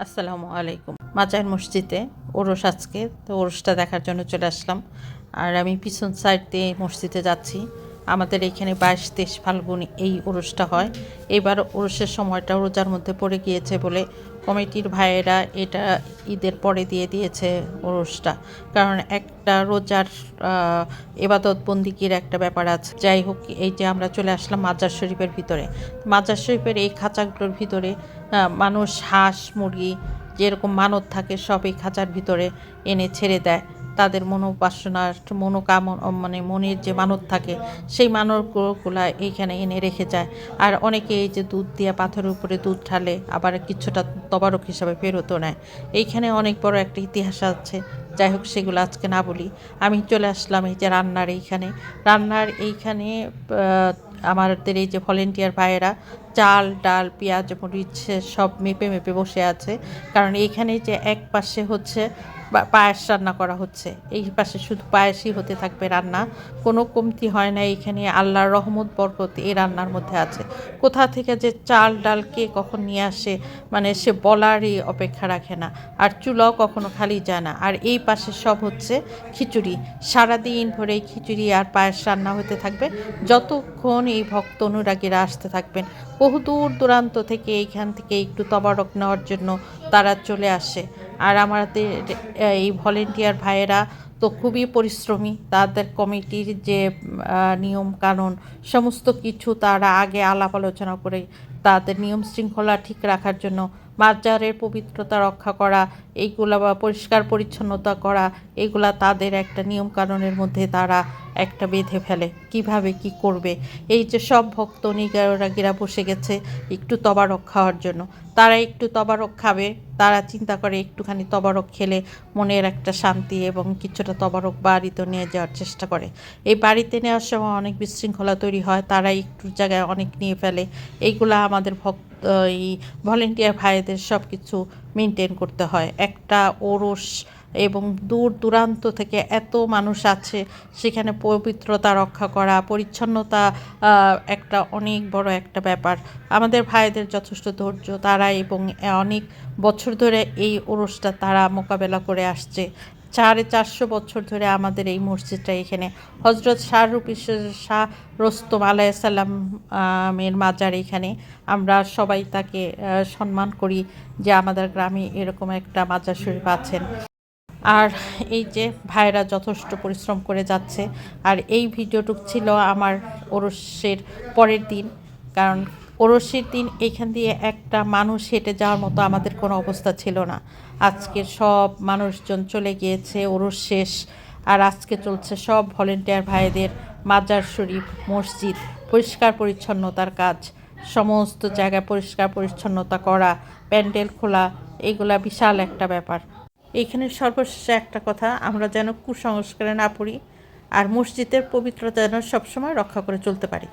আসসালামু আলাইকুম। মাজার মসজিদে ওরস আজকে, তো ওরসটা দেখার জন্য চলে আসলাম। আর আমি পিছন সাইড দিয়ে মসজিদে যাচ্ছি। আমাদের এখানে 22-23 ফাল্গুন এই ওরসটা হয়। এবার ওরসের সময়টা রোজার মধ্যে পড়ে গিয়েছে বলে কমিটির ভাইয়েরা এটা ঈদের পরে দিয়ে দিয়েছে ওরসটা। কারণ একটা রোজার এবাদত বন্দিগির একটা ব্যাপার আছে। যাই হোক, এই যে আমরা চলে আসলাম মাজার শরীফের ভিতরে। মাজার শরীফের এই খাঁচাগুলোর ভিতরে মানুষ হাঁস মুরগি যেরকম মানত থাকে সব এই খাঁচার ভিতরে এনে ছেড়ে দেয়। তাদের মনোবাসনার মানে মনের যে মানত থাকে সেই মানতগুলো এইখানে এনে রেখে যায়। আর অনেকে এই যে দুধ দিয়ে পাথরের উপরে দুধ ঢালে, আবার কিছুটা তবারক হিসাবে ফেরতও নেয়। এইখানে অনেক বড় একটা ইতিহাস আছে। যাই হোক, সেগুলো আজকে না বলি। আমি চলে আসলাম এই যে রান্নার এইখানে আমাদের এই যে ভলেন্টিয়ার ভাইয়েরা চাল ডাল পেঁয়াজ মরিচ সব মেপে মেপে বসে আছে। কারণ এইখানে যে এক পাশে হচ্ছে পায়েস রান্না করা হচ্ছে, এই পাশে শুধু পায়েসই হতে থাকবে রান্না, কোনো কমতি হয় না। এইখানে আল্লাহর রহমত বরকত এই রান্নার মধ্যে আছে। কোথা থেকে যে চাল ডাল কে কখন নিয়ে আসে মানে সে বলারই অপেক্ষা রাখে না। আর চুলাও কখনো খালি যায় না। আর এই পাশে সব হচ্ছে খিচুড়ি, সারাদিন ভরে এই খিচুড়ি আর পায়েস রান্না হতে থাকবে যতক্ষণ এই ভক্ত অনুরাগীরা আসতে থাকবেন। বহু দূর দূরান্ত থেকে এইখান থেকে একটু তবারক নেওয়ার জন্য তারা চলে আসে। আর আমাদের এই ভলেন্টিয়ার ভাইয়েরা তো খুবই পরিশ্রমী। তাদের কমিটির যে নিয়ম কানুন সমস্ত কিছু তারা আগে আলাপ আলোচনা করে তাদের নিয়ম শৃঙ্খলা ঠিক রাখার জন্য, মাজারের পবিত্রতা রক্ষা করা, এইগুলা বা পরিষ্কার পরিচ্ছন্নতা করা, এইগুলা তাদের একটা নিয়ম কানুনের মধ্যে তারা একটা বেঁধে ফেলে কিভাবে কি করবে। এই যে সব ভক্ত অনুরাগীরা বসে গেছে একটু তবারক খাওয়ার জন্য। তারা একটু তবারক খাবে, তারা চিন্তা করে একটুখানি তবারক খেলে মনের একটা শান্তি এবং কিছুটা তবারক বাড়িতে নিয়ে যাওয়ার চেষ্টা করে। এই বাড়িতে নেওয়ার সময় অনেক বিশৃঙ্খলা তৈরি হয়, তারা একটু জায়গায় অনেক নিয়ে ফেলে। এইগুলা আমাদের এই ভলেন্টিয়ার ভাইদের সব কিছু মেনটেন করতে হয়। একটা ওরস এবং দূর দূরান্ত থেকে এত মানুষ আছে, সেখানে পবিত্রতা রক্ষা করা, পরিচ্ছন্নতা একটা অনেক বড় একটা ব্যাপার। আমাদের ভাইদের যথেষ্ট ধৈর্য, তারা এবং অনেক বছর ধরে এই ওরসটা তারা মোকাবেলা করে আসছে। 450 বছর ধরে আমাদের এই মসজিদটা এখানে হজরত শাহ রোস্তম আলাইসাল্লাম এর মাজার এখানে। আমরা সবাই তাকে সম্মান করি যে আমাদের গ্রামে এরকম একটা মাজার শরীফ আছেন। আর এই যে ভাইরা যথেষ্ট পরিশ্রম করে যাচ্ছে। আর এই ভিডিওটুক ছিল আমার ওরসের পরের দিন। কারণ ওরসের দিন এইখান দিয়ে একটা মানুষ হেঁটে যাওয়ার মতো আমাদের কোনো অবস্থা ছিল না। আজকে সব মানুষজন চলে গিয়েছে, ওরস শেষ। আর আজকে চলছে সব ভলেন্টিয়ার ভাইদের মাজার শরীফ মসজিদ পরিষ্কার পরিচ্ছন্নতার কাজ। সমস্ত জায়গায় পরিষ্কার পরিচ্ছন্নতা করা, প্যান্ডেল খোলা, এগুলা বিশাল একটা ব্যাপার। এইখানে সর্বশেষে একটা কথা, আমরা যেন কুসংস্কারে না পড়ি আর মসজিদের পবিত্রতা যেন সবসময় রক্ষা করে চলতে পারি।